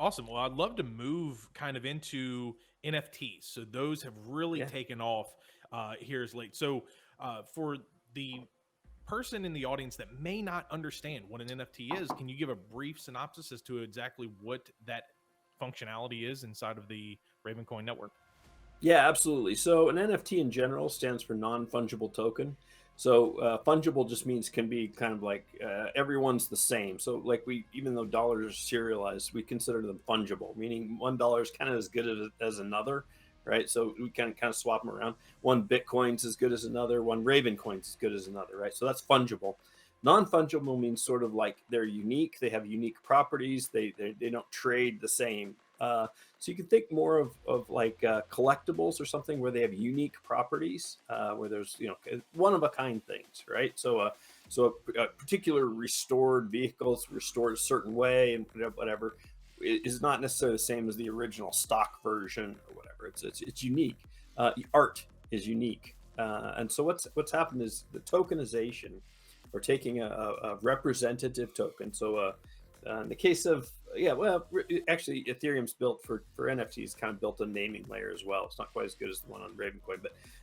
awesome. Well, I'd love to move kind of into NFTs. So those have really Yeah. taken off here as late. So for the person in the audience that may not understand what an NFT is, can you give a brief synopsis as to exactly what that functionality is inside of the Ravencoin network? Yeah, absolutely. So an NFT in general stands for non-fungible token. So fungible just means can be kind of like everyone's the same. So like even though dollars are serialized, we consider them fungible, meaning $1 is kind of as good as another, right? So we can kind of swap them around. One Bitcoin's as good as another. One Ravencoin's as good as another, right? So that's fungible. Non-fungible means sort of like they're unique. They have unique properties. They don't trade the same. So you can think more of like collectibles or something where they have unique properties, where there's one of a kind things, right? So a particular restored vehicle is restored a certain way and whatever is not necessarily the same as the original stock version or whatever. It's unique. Art is unique, and so what's happened is the tokenization, or taking a representative token. So in the case of actually Ethereum's built for NFTs, kind of built a naming layer as well. It's not quite as good as the one on Ravencoin,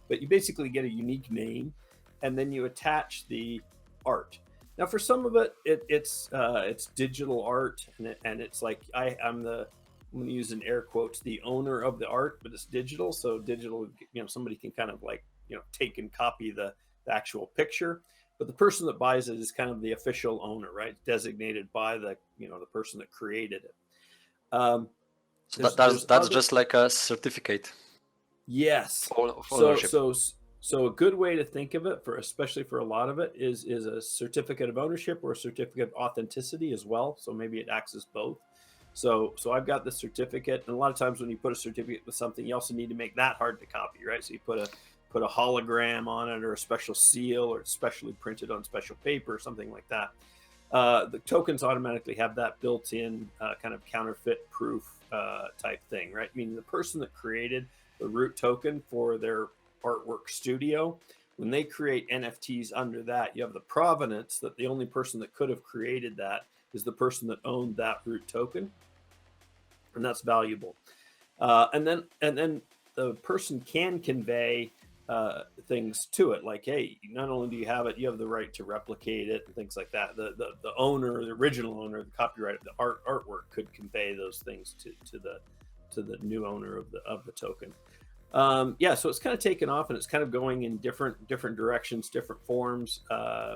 but you basically get a unique name, and then you attach the art. Now, for some of it's digital art, and it's like I'm going to use in air quotes the owner of the art, but it's digital. So digital, somebody can kind of like take and copy the actual picture. But the person that buys it is kind of the official owner, right? Designated by the person that created it. So that's just like a certificate. Yes. Of ownership. So a good way to think of it, especially for a lot of it, is a certificate of ownership or a certificate of authenticity as well. So maybe it acts as both. So I've got the certificate, and a lot of times when you put a certificate with something, you also need to make that hard to copy, right? So you put a hologram on it, or a special seal, or it's specially printed on special paper, or something like that. The tokens automatically have that built in kind of counterfeit proof type thing, right? Meaning the person that created the root token for their artwork studio, when they create NFTs under that, you have the provenance that the only person that could have created that is the person that owned that root token, and that's valuable. And then the person can convey things to it, like, hey, not only do you have it, you have the right to replicate it and things like that. The owner, the original owner, the copyright of the artwork could convey those things to the new owner of the token. So it's kind of taken off, and it's kind of going in different directions, different forms.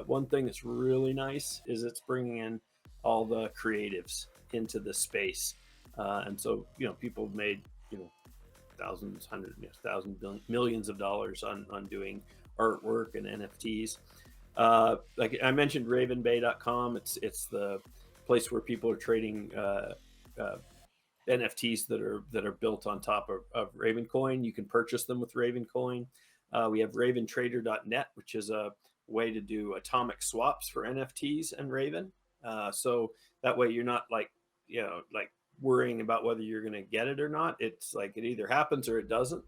One thing that's really nice is it's bringing in all the creatives into this space, and so people have made thousands, hundreds, millions of dollars on doing artwork and NFTs. Like I mentioned, ravenbay.com. It's the place where people are trading NFTs that are built on top of Ravencoin. You can purchase them with Ravencoin. We have raventrader.net, which is a way to do atomic swaps for NFTs and Raven. So that way you're not like worrying about whether you're going to get it or not. It's like it either happens or it doesn't,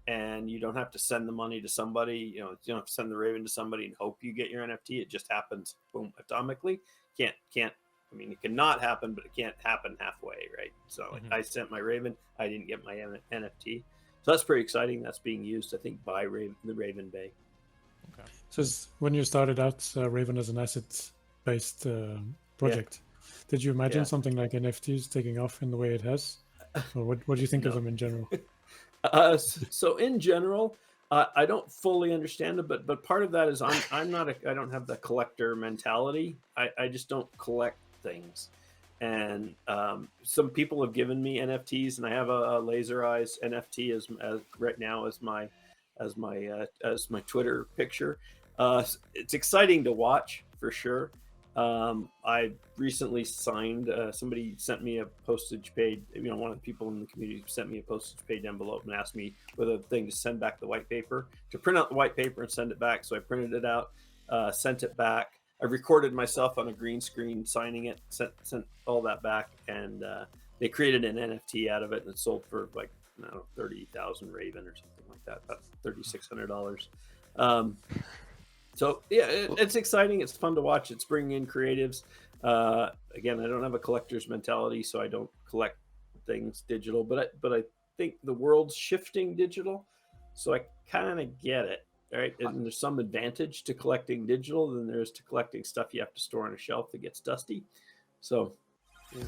and you don't have to send the money to somebody. You don't have to send the Raven to somebody and hope you get your NFT. It just happens, boom, atomically. Can't. I mean, it cannot happen, but it can't happen halfway, right? So like, I sent my Raven, I didn't get my NFT. So that's pretty exciting. That's being used, I think, by the Raven Bay. Okay. So when you started out Raven as an asset-based project, did you imagine something like NFTs taking off in the way it has? Or what do you think of them in general? So in general, I don't fully understand it, but part of that is I don't have the collector mentality. I just don't collect things, and some people have given me NFTs, and I have a Laser Eyes NFT as right now as my Twitter picture. It's exciting to watch for sure. I recently signed, somebody sent me a postage paid, one of the people in the community sent me a postage paid envelope and asked me with a thing to send back the white paper, to print out the white paper and send it back. So I printed it out, sent it back. I recorded myself on a green screen signing it, sent all that back, and they created an NFT out of it, and it sold for like, I don't know, 30,000 Raven or something like that, about $3,600. So yeah, it's exciting. It's fun to watch. It's bringing in creatives. Again, I don't have a collector's mentality, so I don't collect things digital, but I think the world's shifting digital, so I kind of get it. Right, and there's some advantage to collecting digital than there is to collecting stuff you have to store on a shelf that gets dusty. So, yeah.